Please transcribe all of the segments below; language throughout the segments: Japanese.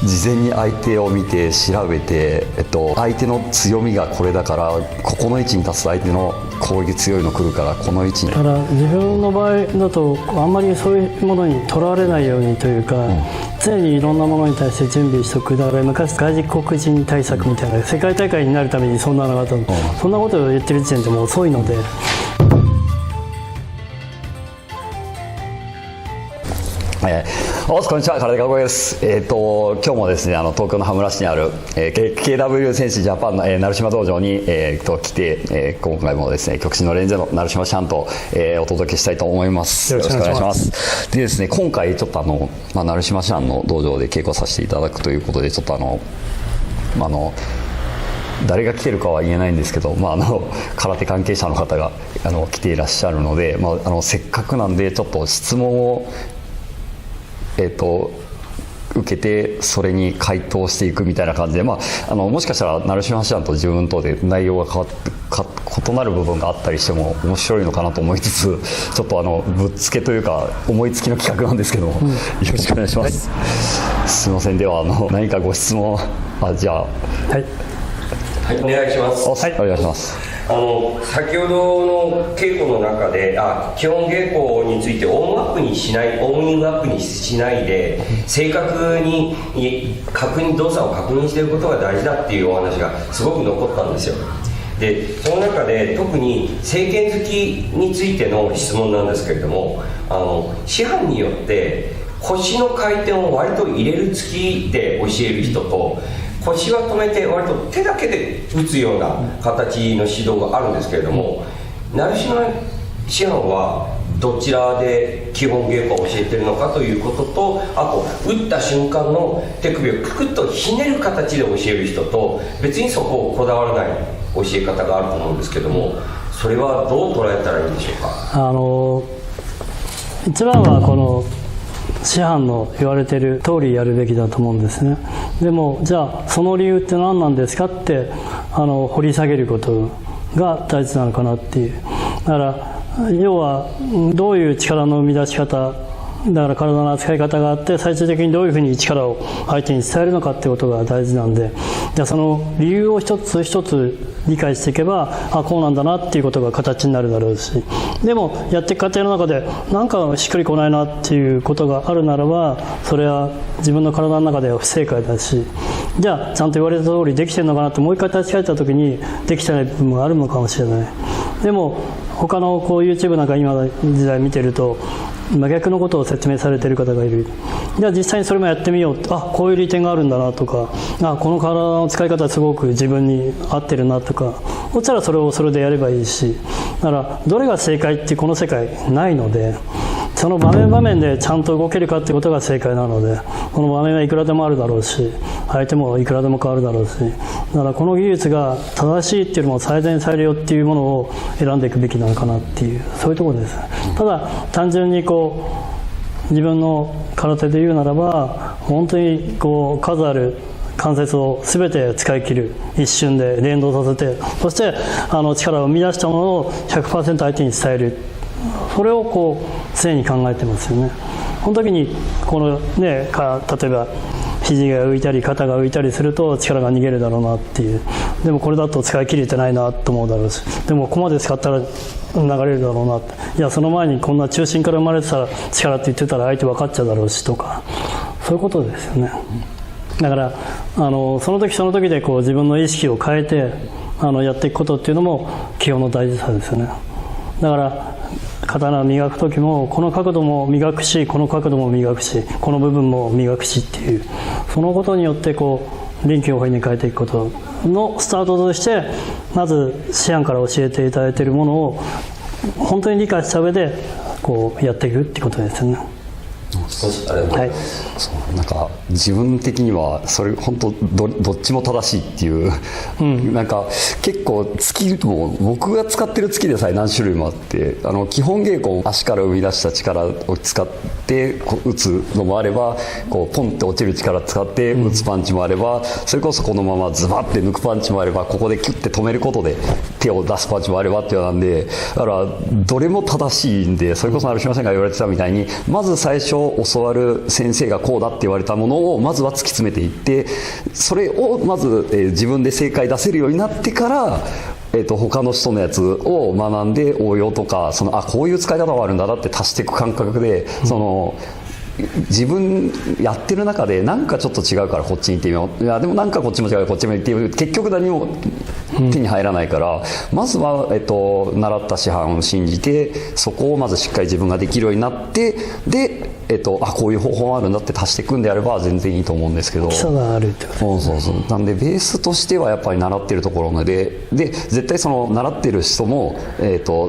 事前に相手を見て調べて、相手の強みがこれだからここの位置に立つと相手の攻撃強いの来るからこの位置に。だから自分の場合だとあんまりそういうものにとらわれないようにというか、常にいろんなものに対して準備しておく。だから昔外国人対策みたいな、世界大会になるためにそんなのがあったの、そんなことを言ってる時点でもう遅いので。こんにちは、空手家小です。今日もですね、東京の羽村市にある、KW 戦士ジャパンの、成島道場に、来て、今回もですね、極真のレンジャーの成島シャンと、お届けしたいと思います。よろしくお願いします。でですね、今回ちょっと成島シャンの道場で稽古させていただくということで、ちょっと誰が来てるかは言えないんですけど、空手関係者の方が来ていらっしゃるので、せっかくなんでちょっと質問を受けてそれに回答していくみたいな感じで、もしかしたら成島シャンと自分とで内容が異なる部分があったりしても面白いのかなと思いつつ、ちょっとぶっつけというか思いつきの企画なんですけども、よろしくお願いします。すいません。では何かご質問じゃあはい、お願いします。はい、お願いします。先ほどの稽古の中で基本稽古についてオンアップにしない、オーミングアップにしないで正確に動作を確認していることが大事だっていうお話がすごく残ったんですよ。でその中で特に正拳突きについての質問なんですけれども、師範によって腰の回転を割と入れる突きで教える人と、腰は止めて割と手だけで打つような形の指導があるんですけれども、成島師範はどちらで基本稽古を教えているのかということと、あと打った瞬間の手首をククッとひねる形で教える人と、別にそこをこだわらない教え方があると思うんですけども、それはどう捉えたらいいんでしょうか。一番はこの師範の言われてる通りやるべきだと思うんですね。でもじゃあその理由って何なんですかって掘り下げることが大事なのかなっていう。だから要はどういう力の生み出し方だから体の扱い方があって、最終的にどういうふうに力を相手に伝えるのかってことが大事なんで、じゃあその理由を一つ一つ理解していけば、こうなんだなっていうことが形になるだろうし、でもやっていく過程の中でなんかしっくりこないなっていうことがあるならば、それは自分の体の中では不正解だし、じゃあちゃんと言われた通りできてるのかなってもう一回立ち返った時にできてない部分があるのかもしれない。でも他のYouTube なんか今の時代見てると真逆のことを説明されている方がいる。じゃあ実際にそれもやってみよう、こういう利点があるんだなとか、この体の使い方すごく自分に合ってるなとか、そしたらそれをそれでやればいいし、だからどれが正解ってこの世界ないので、その場面場面でちゃんと動けるかってことが正解なので、この場面はいくらでもあるだろうし、相手もいくらでも変わるだろうし、だからこの技術が正しいっていうのも最善最良っていうものを選んでいくべきなのかなっていう、そういうところです。ただ単純に自分の空手で言うならば、本当に数ある関節を全て使い切る、一瞬で連動させて、そして力を生み出したものを 100% 相手に伝える、それを常に考えてますよね。この時に例えば肘が浮いたり肩が浮いたりすると力が逃げるだろうなっていう。でもこれだと使い切れてないなと思うだろうし、でもここまで使ったら流れるだろうなって、いやその前にこんな中心から生まれてたら力って言ってたら相手分かっちゃうだろうしとか、そういうことですよね。だからその時その時で自分の意識を変えてやっていくことっていうのも基本の大事さですよね。だから刀を磨く時もこの角度も磨くし、この角度も磨くし、この部分も磨くしっていう、そのことによって臨機応変に変えていくことのスタートとして、まず師範から教えていただいているものを本当に理解した上でやっていくってことですよね。はい、なんか自分的にはそれ本当 どっちも正しいっていう、なんか結構突きも僕が使ってる突きでさえ何種類もあって、基本稽古足から生み出した力を使って打つのもあれば、ポンって落ちる力使って打つパンチもあれば、それこそこのままズバッて抜くパンチもあれば、ここでキュッて止めることで手を出すパンチもあればっていうのなんで、だからどれも正しいんで、それこそ成島さんが言われてたみたいに、まず最初教わる先生がこうだっって言われたものをまずは突き詰めていって、それをまず、自分で正解出せるようになってから、他の人のやつを学んで応用とか、こういう使い方があるんだなって足していく感覚で、自分やってる中でなんかちょっと違うからこっちに行ってみよう、いやでもなんかこっちも違うからこっちも行ってみよう、結局何も手に入らないから、まずは、習った師範を信じて、そこをまずしっかり自分ができるようになって、で、こういう方法があるんだって足していくんであれば全然いいと思うんですけど、基礎があるってことそうなんでベースとしてはやっぱり習ってるところで絶対その習ってる人も、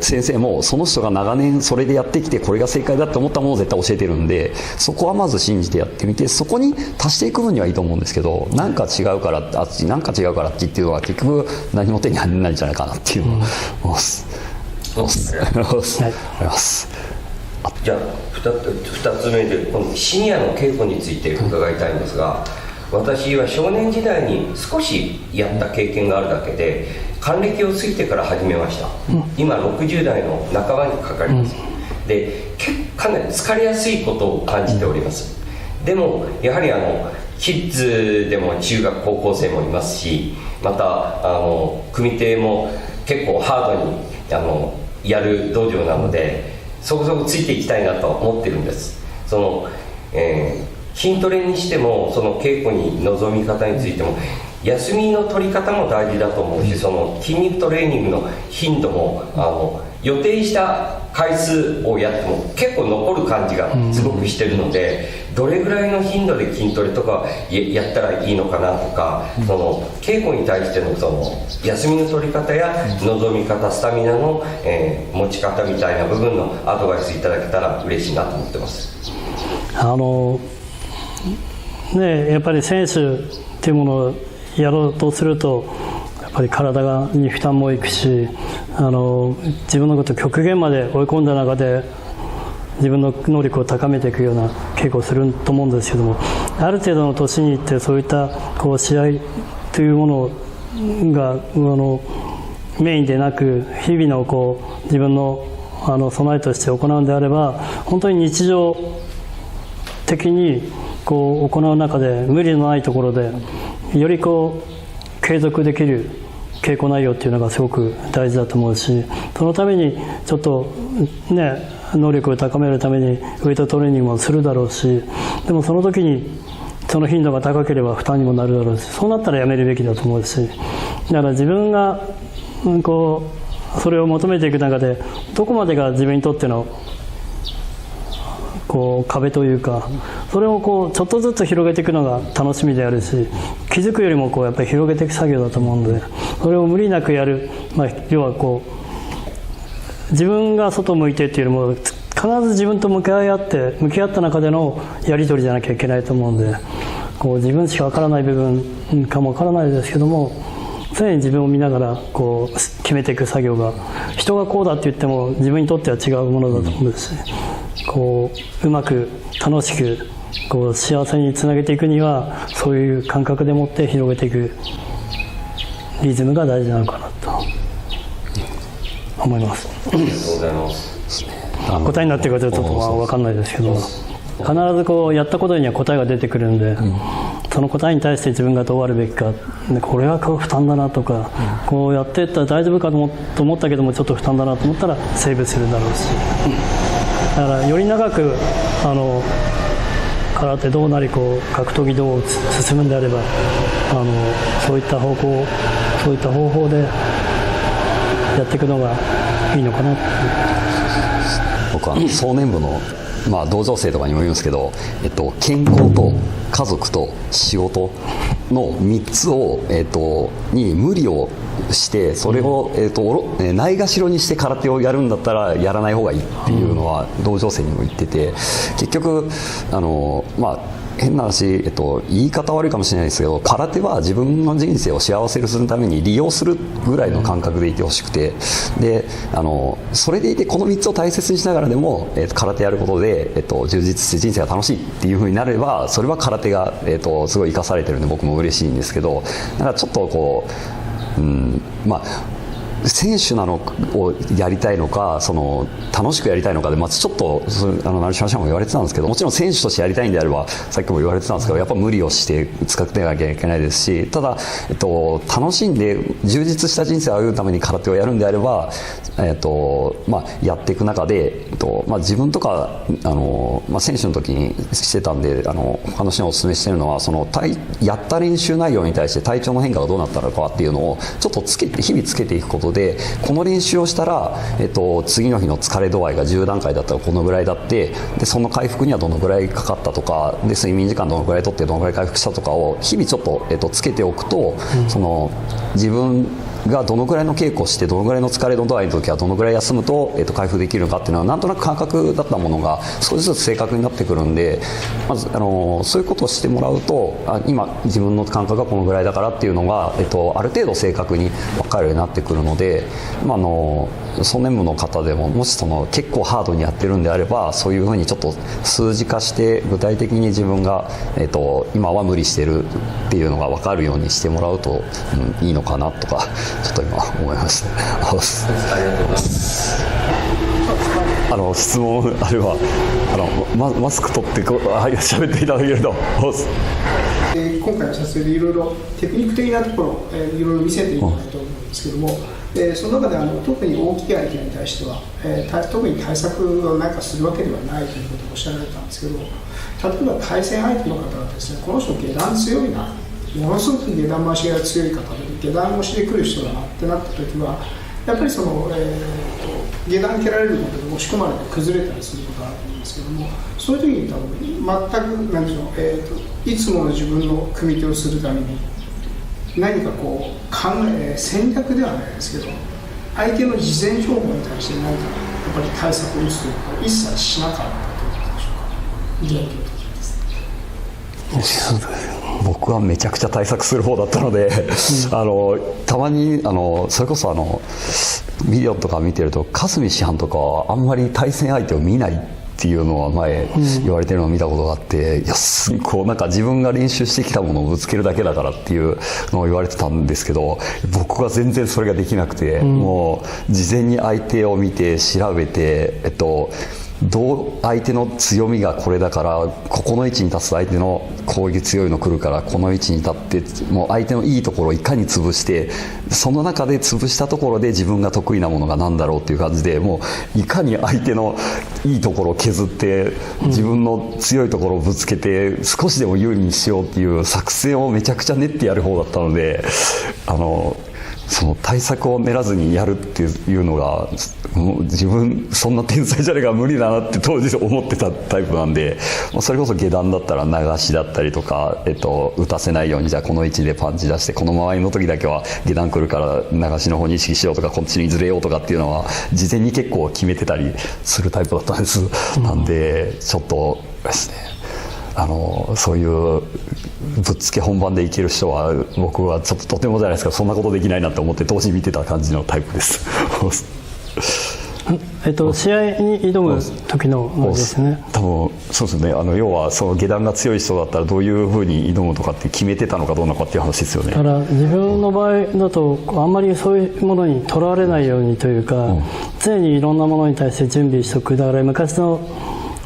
先生もその人が長年それでやってきてこれが正解だって思ったものを絶対教えてるんで、そこはまず信じてやってみて、そこに足していく分にはいいと思うんですけど、なんか違うからあっち、なんか違うからあっちっていうのは結局何も手に入らないんじゃないかなっていうのを思います。あります。じゃあ 2つ目で、このシニアの稽古について伺いたいんですが、私は少年時代に少しやった経験があるだけで、還暦を過ぎてから始めました。今60代の半ばにかかります。で、かなり疲れやすいことを感じております。でもやはりキッズでも中学高校生もいますし、また組手も結構ハードにやる道場なので、そこそこついていきたいなと思ってるんです。筋トレにしても、その稽古に臨み方についても、休みの取り方も大事だと思うし、その筋肉トレーニングの頻度も予定した回数をやっても結構残る感じがすごくしてるので、どれぐらいの頻度で筋トレとかやったらいいのかなとか、その稽古に対してのその休みの取り方や臨み方、スタミナの、持ち方みたいな部分のアドバイスいただけたら嬉しいなと思ってます。やっぱり選手っていうものをやろうとすると、やっぱり体に負担もいくし、自分のことを極限まで追い込んだ中で自分の能力を高めていくような稽古をすると思うんですけども、ある程度の年にいってそういった試合というものがメインでなく、日々の自分の備えとして行うんであれば、本当に日常的に行う中で無理のないところでより継続できる稽古内容っていうのがすごく大事だと思うし、そのためにちょっとね、能力を高めるためにウェイトトレーニングもするだろうし、でもその時にその頻度が高ければ負担にもなるだろうし、そうなったらやめるべきだと思うし、だから自分がそれを求めていく中で、どこまでが自分にとっての壁というか、それをちょっとずつ広げていくのが楽しみであるし、気づくよりもやっぱり広げていく作業だと思うので、それを無理なくやる、要は自分が外を向いてっていうよりも、必ず自分と向き合った中でのやり取りじゃなきゃいけないと思うので、自分しかわからない部分かもわからないですけども、常に自分を見ながら決めていく作業が、人がこうだって言っても自分にとっては違うものだと思うし、うまく楽しく幸せにつなげていくには、そういう感覚でもって広げていくリズムが大事なのかなと思います。ありがとうございます。答えになってるかちょっと分かんないですけど、必ずやったことには答えが出てくるんで、その答えに対して自分がどうあるべきか、これは負担だなとか、やっていったら大丈夫かと思ったけどもちょっと負担だなと思ったらセーブするだろうし、だからより長く空手どうなり格闘技どう進むんであれば、そういった方法でやっていくのがいいのかなって。僕は壮年部の道場生とかにも言うんですけど、健康と家族と仕事の3つを、に無理をして、それを、ないがしろにして空手をやるんだったらやらない方がいいっていうのは道場生にも言ってて、結局変な話、言い方悪いかもしれないですけど、空手は自分の人生を幸せにするために利用するぐらいの感覚でいてほしくて、でそれでいてこの3つを大切にしながらでも、空手やることで、充実して人生が楽しいっていう風になれば、それは空手が、すごい生かされてるんで僕も嬉しいんですけど、だからちょっと選手なのをやりたいのか、その楽しくやりたいのかで、ちょっと成島さんも言われてたんですけど、もちろん選手としてやりたいんであればさっきも言われてたんですけど、やっぱ無理をして使っていかなきゃいけないですし、ただ、楽しんで充実した人生を歩むために空手をやるんであれば、やっていく中で、自分とか選手の時にしてたんで、他の人にお勧めしているのは、やった練習内容に対して体調の変化がどうなったのかっていうのをちょっと日々つけていくことで、この練習をしたら、次の日の疲れ度合いが10段階だったらこのぐらいだって、でその回復にはどのぐらいかかったとかで、睡眠時間どのぐらいとってどのぐらい回復したとかを日々ちょっと、つけておくと、自分がどのぐらいの稽古をしてどのぐらいの疲れの度合いの時はどのぐらい休むと、回復できるのかっていうのはなんとなく感覚だったものが少しずつ正確になってくるんで、まずそういうことをしてもらうと、今自分の感覚がこのぐらいだからっていうのが、ある程度正確に分かるようになってくるので、ソネムの方でももし結構ハードにやってるんであれば、そういうふうにちょっと数字化して具体的に自分が、今は無理してるっていうのが分かるようにしてもらうと、いいのかなとかちょっと今思いました。ありがとうございます。質問あればマスク取って喋っていただけると。今回の撮影でいろいろテクニック的なところいろいろ見せていただいたと思うんですけども、その中で特に大きい相手に対しては、特に対策を何かするわけではないということをおっしゃられたんですけど、例えば対戦相手の方がですね、この人下段強いな、ものすごく下段回しが強い方で下段越しで来る人だなってなった時は、やっぱり下段蹴られることで押し込まれて崩れたりすることがあると思うんですけども、そういう時に全く何でしょう、いつもの自分の組み手をするために何か戦略ではないですけど、相手の事前情報に対して何かやっぱり対策を打つというか一切しなかったということでしょうか。僕はめちゃくちゃ対策する方だったので、たまにそれこそビデオとか見てると、香住師範とかはあんまり対戦相手を見ないっていうのは前言われてるのを見たことがあって、いやなんか自分が練習してきたものをぶつけるだけだからっていうのを言われてたんですけど、僕は全然それができなくて、もう事前に相手を見て調べて、相手の強みがこれだから、ここの位置に立つと相手の攻撃強いの来るから、この位置に立ってもう相手のいいところをいかに潰して、その中で潰したところで自分が得意なものが何だろうっていう感じで、もういかに相手のいいところを削って自分の強いところをぶつけて少しでも有利にしようっていう作戦をめちゃくちゃ練ってやる方だったので、その対策を練らずにやるっていうのが、もう自分そんな天才じゃねえから無理だなって当時思ってたタイプなんで、それこそ下段だったら流しだったりとか、打たせないようにじゃあこの位置でパンチ出して、この周りの時だけは下段来るから流しの方に意識しようとか、こっちにずれようとかっていうのは事前に結構決めてたりするタイプだったんです。なんでちょっとですね、そういうぶっつけ本番でいける人は僕はちょっととてもじゃないですか、そんなことできないなって思って当時見てた感じのタイプです。試合に挑む時のですね。多分そうですね。要はその下段が強い人だったらどういうふうに挑むとかって決めてたのかどうなのかっていう話ですよね。だから自分の場合だとあんまりそういうものにとらわれないようにというか、常にいろんなものに対して準備しておく。だから昔の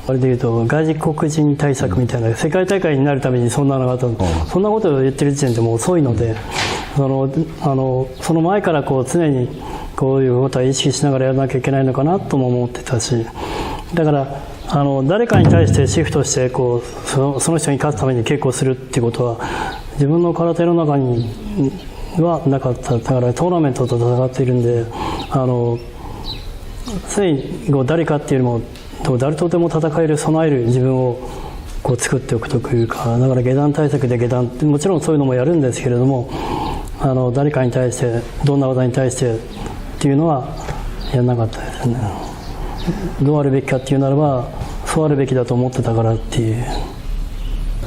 あれでいうと外国人対策みたいな、世界大会になるためにそんなのがあった、そんなことを言ってる時点でもう遅いので、その前から常にこういうことは意識しながらやらなきゃいけないのかなとも思ってたし、だから誰かに対してシフトしてその人に勝つために稽古するっていうことは自分の空手の中にはなかった。だからトーナメントと戦っているんで、常に誰かっていうよりも誰とでも戦える、備える自分を作っておくというか、だから下段対策で下段ってもちろんそういうのもやるんですけれども、誰かに対してどんな技に対してっていうのはやらなかったですね。どうあるべきかっていうならばそうあるべきだと思ってたからって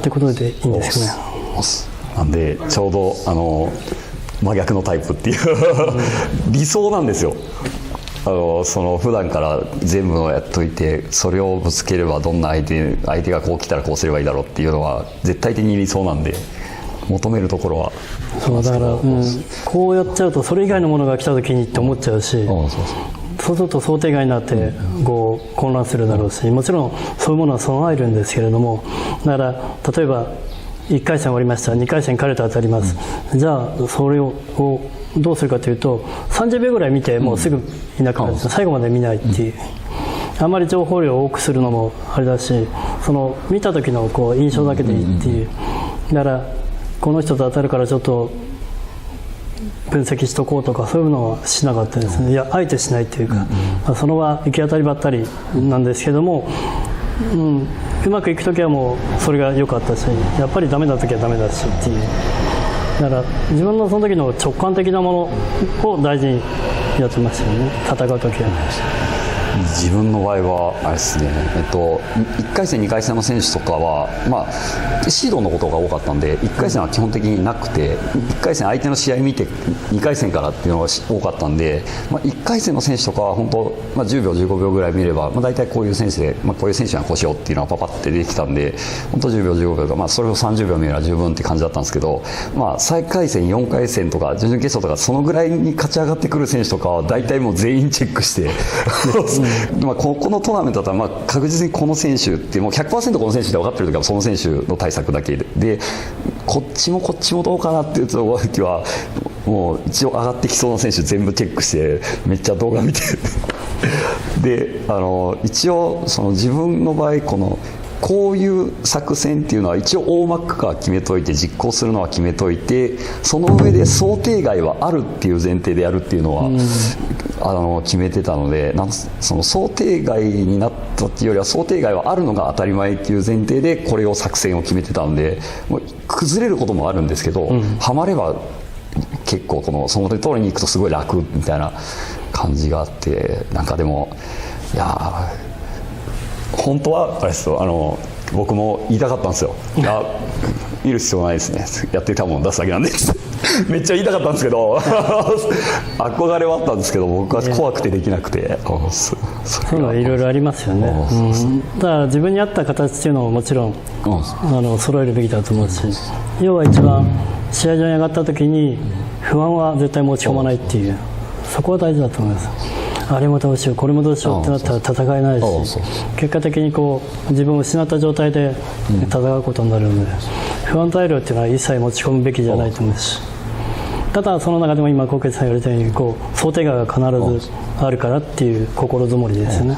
ことでいいんですかね。なんでちょうど真逆のタイプっていう理想なんですよ。普段から全部をやっといて、それをぶつければどんな相手がこう来たらこうすればいいだろうっていうのは絶対的に理想なんで、求めるところはそうだから、こうやっちゃうとそれ以外のものが来た時にって思っちゃうし、そうすると想定外になってこう混乱するだろうし、もちろんそういうものは備えるんですけれども、だから例えば1回戦終わりました、2回戦彼と当たります、じゃあそれをどうするかというと30秒ぐらい見てもうすぐいなくなる、最後まで見ないっていう、あんまり情報量を多くするのもあれだし、その見た時のこう印象だけでいいっていう、だからこの人と当たるからちょっと分析しとこうとかそういうのはしなかったですね。いやあえてしないっていうか、その場行き当たりばったりなんですけども、うまくいく時はもうそれが良かったし、やっぱりダメな時はダメだしっていう、だから自分のその時の直感的なものを大事にやってましたよね、戦う時は。自分の場合はあれですね、1回戦2回戦の選手とかは、シードのことが多かったんで1回戦は基本的になくて、1回戦相手の試合見て2回戦からっていうのが多かったんで、1回戦の選手とかは本当、10秒15秒ぐらい見れば、大体こういう選手で、こういう選手はこうしようっていうのがパパって出てきたんで、本当10秒15秒とか、それを30秒見れば十分って感じだったんですけど、3回戦4回戦とか準々決勝とかそのぐらいに勝ち上がってくる選手とかは大体もう全員チェックしてこのトーナメントだったら確実にこの選手ってもう 100% この選手で分かってる時はその選手の対策だけで、こっちもどうかなっていう時はもう一応上がってきそうな選手全部チェックしてめっちゃ動画見てで一応その自分の場合こういう作戦っていうのは一応大まかは決めといて、実行するのは決めといて、その上で想定外はあるっていう前提でやるっていうのは、決めてたので、その想定外になったっていうよりは想定外はあるのが当たり前っていう前提でこれを作戦を決めてたので、もう崩れることもあるんですけど、ハマれば結構その通りに行くとすごい楽みたいな感じがあって、なんかでもいや本当はあれですよ、僕も言いたかったんですよ。いや見る必要ないですね、やってたもん出すだけなんでめっちゃ言いたかったんですけど憧れはあったんですけど僕は怖くてできなくて、そういうのはいろいろありますよね。だから自分に合った形っていうのももちろん揃えるべきだと思うし、要は一番試合場に上がった時に不安は絶対持ち込まないっていう、そこは大事だと思います。あれもどうしようこれもどうしようってなったら戦えないし、結果的に自分を失った状態で戦うことになるので、不安材料っていうのは一切持ち込むべきじゃないと思うし、ただその中でも今纐纈さん言われたように想定外が必ずあるからっていう心づもりですよね。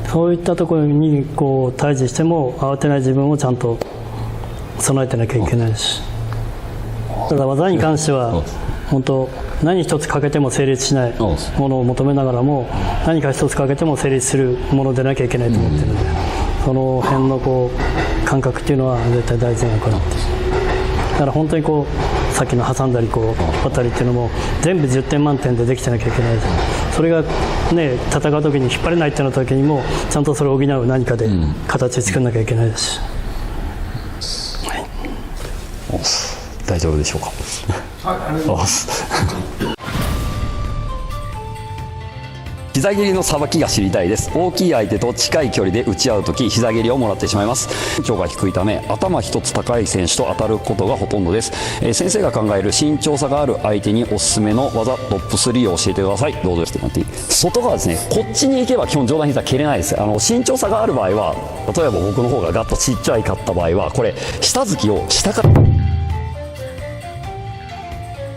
そういったところに対峙しても慌てない自分をちゃんと備えてなきゃいけないし、ただ技に関しては本当何一つ欠けても成立しないものを求めながらも、何か一つ欠けても成立するものでなきゃいけないと思っているので、その辺の感覚っていうのは絶対大事なのかなって。だから本当にさっきの挟んだりあたりっていうのも全部10点満点でできてなきゃいけないし、それがね戦う時に引っ張れないってなった時にもちゃんとそれを補う何かで形作んなきゃいけないし、大丈夫でしょうか。はい、ありがとうございます。膝蹴りのさばきが知りたいです。大きい相手と近い距離で打ち合うとき膝蹴りをもらってしまいます。身長が低いため頭一つ高い選手と当たることがほとんどです。先生が考える身長差がある相手におすすめの技トップ3を教えてください。どうぞしてもらっていい。外側ですね、こっちに行けば基本上段膝蹴れないです。身長差がある場合は、例えば僕の方がガッとちっちゃいかった場合はこれ下突きを下から、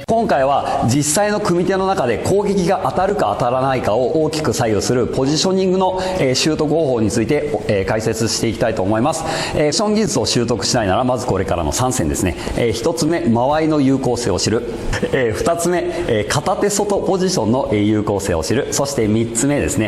今回は実際の組み手の中で攻撃が当たるか当たらないかを大きく左右するポジショニングの習得方法について解説していきたいと思います。ポジション技術を習得したいならまずこれからの3選ですね。1つ目、間合いの有効性を知る。2つ目、片手外ポジションの有効性を知る。そして3つ目ですね、